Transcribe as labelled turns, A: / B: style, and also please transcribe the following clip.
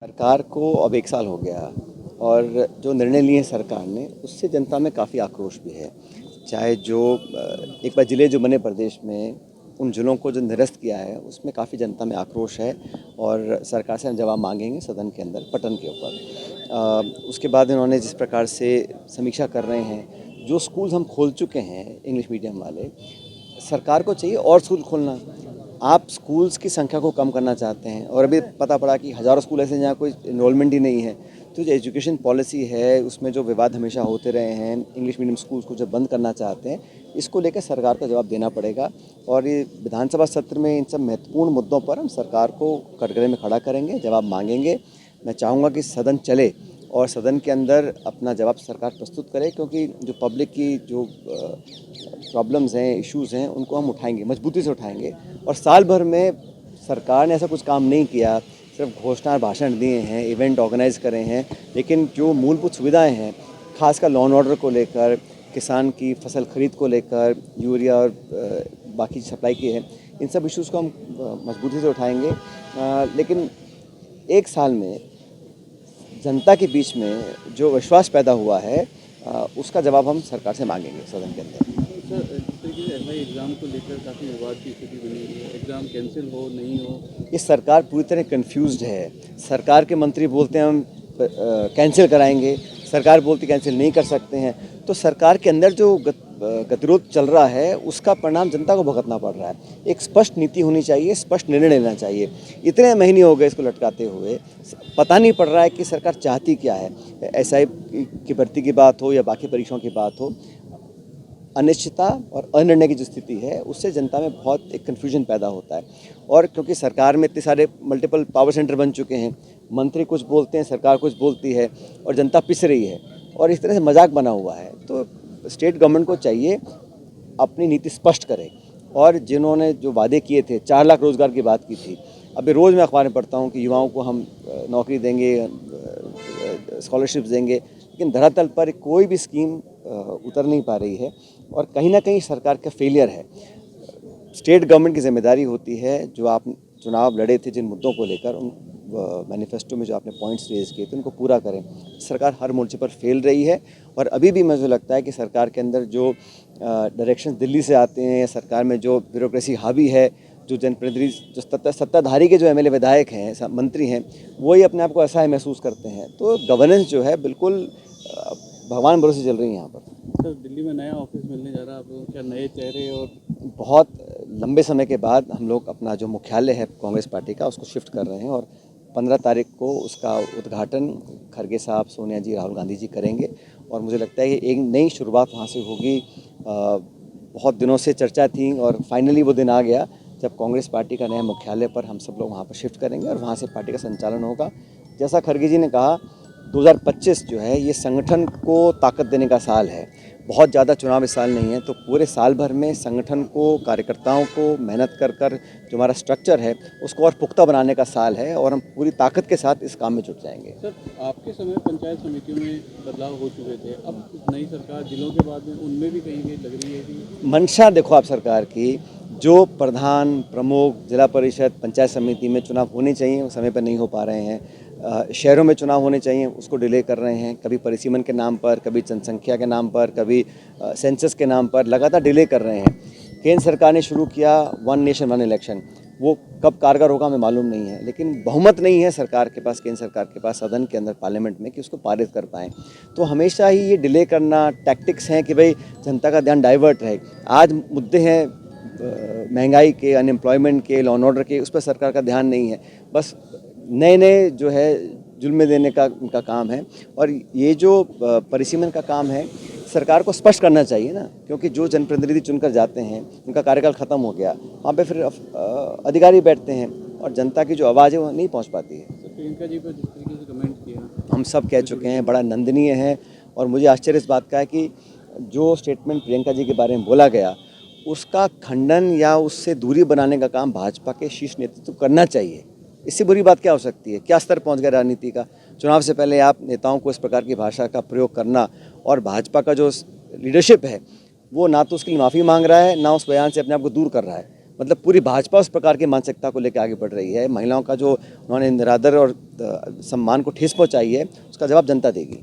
A: सरकार को अब 1 साल हो गया और जो निर्णय लिए सरकार ने उससे जनता में काफ़ी आक्रोश भी है। चाहे जो एक बार ज़िले जो बने प्रदेश में उन ज़िलों को जो निरस्त किया है उसमें काफ़ी जनता में आक्रोश है और सरकार से हम जवाब मांगेंगे सदन के अंदर पटन के ऊपर। उसके बाद इन्होंने जिस प्रकार से समीक्षा कर रहे हैं, जो स्कूल्स हम खोल चुके हैं इंग्लिश मीडियम वाले, सरकार को चाहिए और स्कूल खोलना। आप स्कूल्स की संख्या को कम करना चाहते हैं और अभी पता पड़ा कि हज़ारों स्कूल ऐसे हैं जहाँ कोई इन्रोलमेंट ही नहीं है। तो जो एजुकेशन पॉलिसी है उसमें जो विवाद हमेशा होते रहे हैं, इंग्लिश मीडियम स्कूल्स को जब बंद करना चाहते हैं, इसको लेकर सरकार को जवाब देना पड़ेगा। और ये विधानसभा सत्र में इन सब महत्वपूर्ण मुद्दों पर हम सरकार को कटघरे में खड़ा करेंगे, जवाब मांगेंगे। मैं चाहूँगा कि सदन चले और सदन के अंदर अपना जवाब सरकार प्रस्तुत करे, क्योंकि जो पब्लिक की जो प्रॉब्लम्स हैं, इश्यूज़ हैं, उनको हम उठाएंगे, मजबूती से उठाएंगे। और साल भर में सरकार ने ऐसा कुछ काम नहीं किया, सिर्फ घोषणा भाषण दिए हैं, इवेंट ऑर्गेनाइज करे हैं, लेकिन जो मूलभूत सुविधाएं हैं, खासकर लॉ एंड ऑर्डर को लेकर, किसान की फसल खरीद को लेकर, यूरिया और बाकी सप्लाई की है, इन सब इश्यूज़ को हम मजबूती से उठाएंगे। लेकिन 1 साल में जनता के बीच में जो विश्वास पैदा हुआ है, उसका जवाब हम सरकार से मांगेंगे सदन के अंदर।
B: सर, जिस तरीके से एसआई एग्ज़ाम को लेकर काफ़ी विवाद की स्थिति बनी हुई है, एग्ज़ाम कैंसिल हो नहीं हो।
A: ये सरकार पूरी तरह कंफ्यूज्ड है। सरकार के मंत्री बोलते हैं हम कैंसिल कराएंगे, सरकार बोलती कैंसिल नहीं कर सकते हैं। तो सरकार के अंदर जो गतिरोध चल रहा है उसका परिणाम जनता को भुगतना पड़ रहा है। एक स्पष्ट नीति होनी चाहिए, स्पष्ट निर्णय लेना चाहिए। इतने महीने हो गए इसको लटकाते हुए, पता नहीं पड़ रहा है कि सरकार चाहती क्या है। एसआई की भर्ती की बात हो या बाकी परीक्षाओं की बात हो, अनिश्चितता और अनिर्णय की जो स्थिति है उससे जनता में बहुत एक कन्फ्यूजन पैदा होता है। और क्योंकि सरकार में इतने सारे मल्टीपल पावर सेंटर बन चुके हैं, मंत्री कुछ बोलते हैं, सरकार कुछ बोलती है और जनता पिस रही है और इस तरह से मजाक बना हुआ है। तो स्टेट गवर्नमेंट को चाहिए अपनी नीति स्पष्ट करे। और जिन्होंने जो वादे किए थे, 4 लाख रोज़गार की बात की थी, अभी रोज़ मैं अखबार में पढ़ता हूँ कि युवाओं को हम नौकरी देंगे, स्कॉलरशिप्स देंगे, लेकिन धरातल पर कोई भी स्कीम उतर नहीं पा रही है और कहीं ना कहीं सरकार का फेलियर है। स्टेट गवर्नमेंट की जिम्मेदारी होती है, जो आप चुनाव लड़े थे जिन मुद्दों को लेकर, उन मैनिफेस्टो में जो आपने पॉइंट्स रेज किए थे उनको पूरा करें। सरकार हर मोर्चे पर फेल रही है और अभी भी मुझे लगता है कि सरकार के अंदर जो डायरेक्शन दिल्ली से आते हैं या सरकार में जो ब्यूरोक्रेसी हावी है, जो जनप्रतिनिधि, जो सत्ताधारी के जो एमएलए विधायक हैं, मंत्री हैं, वो ही अपने आप को असहाय महसूस करते हैं। तो गवर्नेंस जो है बिल्कुल भगवान भरोसे चल रही है यहाँ पर।
B: सर, दिल्ली में नया ऑफिस मिलने जा रहा है आप लोगों को, क्या नए चेहरे? और
A: बहुत लंबे समय के बाद हम लोग अपना जो मुख्यालय है कांग्रेस पार्टी का उसको शिफ्ट कर रहे हैं और 15 तारीख को उसका उद्घाटन खड़गे साहब, सोनिया जी, राहुल गांधी जी करेंगे और मुझे लगता है कि एक नई शुरुआत वहाँ से होगी। बहुत दिनों से चर्चा थी और फाइनली वो दिन आ गया जब कांग्रेस पार्टी का नया मुख्यालय पर हम सब लोग वहाँ पर शिफ्ट करेंगे और वहाँ से पार्टी का संचालन होगा। जैसा खड़गे जी ने कहा, 2025 जो है ये संगठन को ताकत देने का साल है। बहुत ज़्यादा चुनाव इस साल नहीं है, तो पूरे साल भर में संगठन को, कार्यकर्ताओं को मेहनत कर कर जो हमारा स्ट्रक्चर है उसको और पुख्ता बनाने का साल है और हम पूरी ताकत के साथ इस काम में जुट जाएंगे।
B: सर, आपके समय पंचायत समितियों में बदलाव हो चुके थे, अब नई सरकार जिलों के बाद में उनमें भी कहीं लग रही है कि
A: मंशा देखो आप सरकार की, जो प्रधान, प्रमुख, जिला परिषद, पंचायत समिति में चुनाव होने चाहिए वो समय पर नहीं हो पा रहे हैं। शहरों में चुनाव होने चाहिए उसको डिले कर रहे हैं, कभी परिसीमन के नाम पर, कभी जनसंख्या के नाम पर, कभी सेंसस के नाम पर लगातार डिले कर रहे हैं। केंद्र सरकार ने शुरू किया वन नेशन वन इलेक्शन, वो कब कारगर होगा हमें मालूम नहीं है, लेकिन बहुमत नहीं है सरकार के पास, केंद्र सरकार के पास, सदन के अंदर, पार्लियामेंट में, कि उसको पारित कर पाएँ। तो हमेशा ही ये डिले करना टैक्टिक्स हैं कि भाई जनता का ध्यान डाइवर्ट रहे। आज मुद्दे हैं महंगाई के, अनएम्प्लॉयमेंट के, लॉ एंड ऑर्डर के, उस पर सरकार का ध्यान नहीं है। बस नए नए जो है जुल्म देने का उनका काम है। और ये जो परिसीमन का काम है, सरकार को स्पष्ट करना चाहिए ना, क्योंकि जो जनप्रतिनिधि चुनकर जाते हैं उनका कार्यकाल ख़त्म हो गया, वहाँ पे फिर अधिकारी बैठते हैं और जनता की जो आवाज़ है वो नहीं पहुँच पाती है।
B: सर, प्रियंका जी पर जिस तरीके से कमेंट किया,
A: हम सब कह चुके हैं, बड़ा निंदनीय है। और मुझे आश्चर्य इस बात का है कि जो स्टेटमेंट प्रियंका जी के बारे में बोला गया उसका खंडन या उससे दूरी बनाने का काम भाजपा के शीर्ष नेतृत्व करना चाहिए। इससे बुरी बात क्या हो सकती है? क्या स्तर पहुंच गया राजनीति का? चुनाव से पहले आप नेताओं को इस प्रकार की भाषा का प्रयोग करना, और भाजपा का जो लीडरशिप है वो ना तो उसके लिए माफ़ी मांग रहा है, ना उस बयान से अपने आप को दूर कर रहा है। मतलब पूरी भाजपा उस प्रकार की मानसिकता को लेकर आगे बढ़ रही है। महिलाओं का जो उन्होंने निरादर और सम्मान को ठेस पहुंचाई है, उसका जवाब जनता देगी।